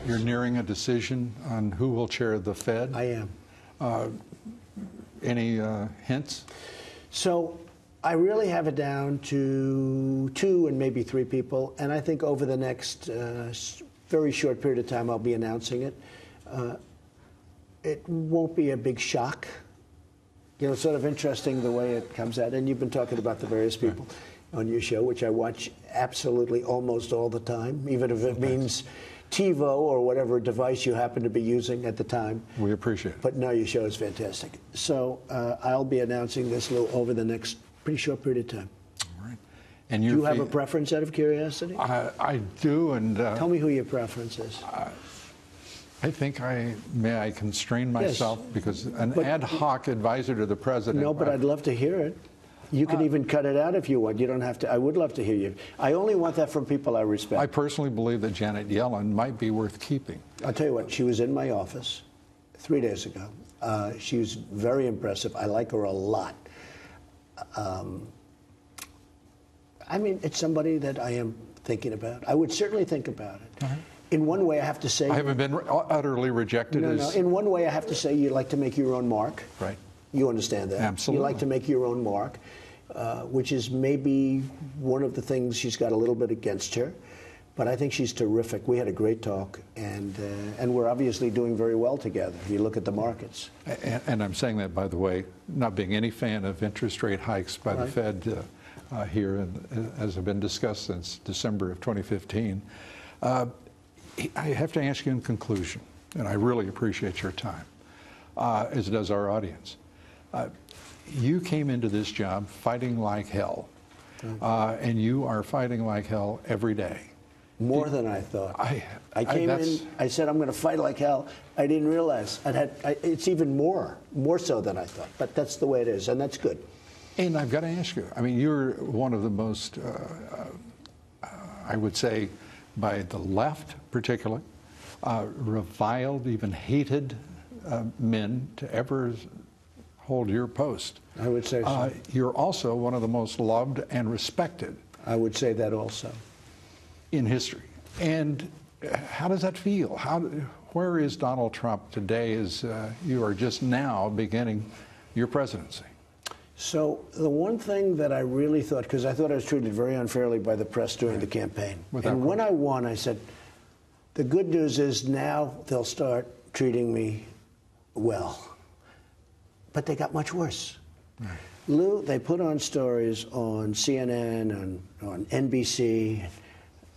You're nearing a decision on who will chair the Fed. I am. Any hints? So I really have it down to 2 and maybe 3 people, and I think over the next very short period of time I'll be announcing it. It won't be a big shock. You know, it's sort of interesting the way it comes out, and you've been talking about the various people on your show, which I watch absolutely almost all the time, even if it means TiVo or whatever device you happen to be using at the time. We appreciate it. But no, your show is fantastic. So I'll be announcing this over the next pretty short period of time. All right. And do you have a preference out of curiosity? I do, and tell me who your preference is. I think may I constrain myself, because an ad hoc advisor to the president. No, but I'd love to hear it. You can even cut it out if you want. You don't have to. I would love to hear you. I only want that from people I respect. I personally believe that Janet Yellen might be worth keeping. I'll tell you what, she was in my office 3 days ago. She was very impressive. I like her a lot. I mean, it's somebody that I am thinking about. I would certainly think about it. In one way, I have to say... I haven't been utterly rejected. No. In one way, I have to say you like to make your own mark. Right. You understand that. Absolutely. You like to make your own mark, which is maybe one of the things she's got a little bit against her. But I think she's terrific. We had a great talk, and we're obviously doing very well together. You look at the markets. And I'm saying that, by the way, not being any fan of interest rate hikes by the Fed here, and as have been discussed since December of 2015. I have to ask you in conclusion, and I really appreciate your time, as does our audience. You came into this job fighting like hell, and you are fighting like hell every day. More than I thought. I came in, I said, I'm going to fight like hell. I didn't realize it's even more so than I thought. But that's the way it is, and that's good. And I've got to ask you, I mean, you're one of the most, I would say, by the left particularly, reviled, even hated men to ever hold your post. I would say so. You're also one of the most loved and respected. I would say that also. In history. And how does that feel? Where is Donald Trump today as you are just now beginning your presidency? So the one thing that I really thought, because I thought I was treated very unfairly by the press during the campaign. And when I won, I said, the good news is now they'll start treating me well. But they got much worse. Right. Lou, they put on stories on CNN, on NBC,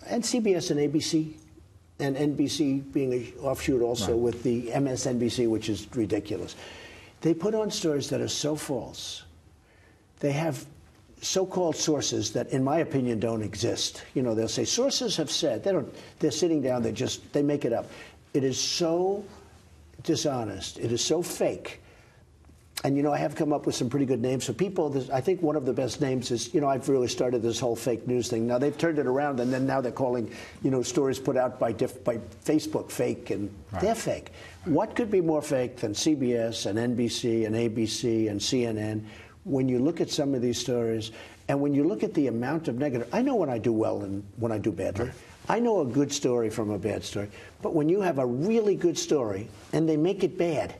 and CBS and ABC, and NBC being an offshoot also with the MSNBC, which is ridiculous. They put on stories that are so false. They have so-called sources that, in my opinion, don't exist. You know, they'll say, sources have said. They're sitting down, they make it up. It is so dishonest. It is so fake. And, you know, I have come up with some pretty good names for people. I think one of the best names is, you know, I've really started this whole fake news thing. Now, they've turned it around, and then now they're calling, you know, stories put out by Facebook fake, and they're fake. What could be more fake than CBS and NBC and ABC and CNN? When you look at some of these stories, and when you look at the amount of negative, I know when I do well and when I do badly. I know a good story from a bad story. But when you have a really good story and they make it bad,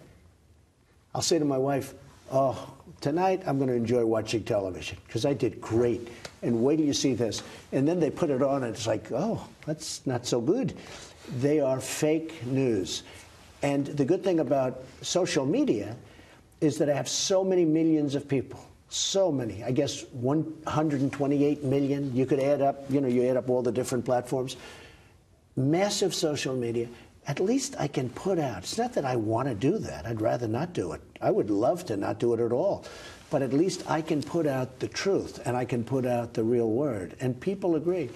I'll say to my wife, oh, tonight I'm going to enjoy watching television because I did great. And wait till you see this. And then they put it on and it's like, oh, that's not so good. They are fake news. And the good thing about social media is that I have so many millions of people. So many. I guess 128 million. You could add up, you know, you add up all the different platforms. Massive social media. At least I can put out. It's not that I want to do that. I'd rather not do it. I would love to not do it at all. But at least I can put out the truth, and I can put out the real word. And people agree.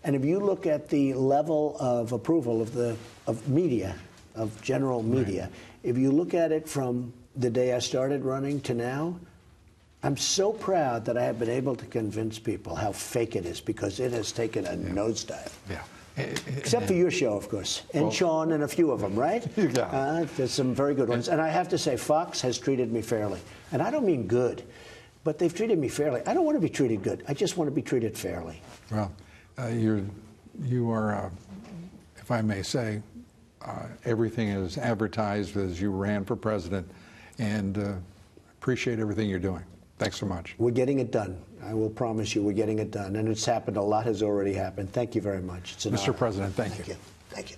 And if you look at the level of approval of media, of general media, if you look at it from the day I started running to now, I'm so proud that I have been able to convince people how fake it is, because it has taken a nosedive. Yeah. Except for your show, of course, and Sean and a few of them, right? Yeah. There's some very good ones. And I have to say, Fox has treated me fairly. And I don't mean good, but they've treated me fairly. I don't want to be treated good. I just want to be treated fairly. Well, you are, if I may say, everything is advertised as you ran for president, and appreciate everything you're doing. Thanks so much. We're getting it done. I will promise you we're getting it done. And it's happened. A lot has already happened. Thank you very much. It's an honor. Mr. President, thank you. Thank you.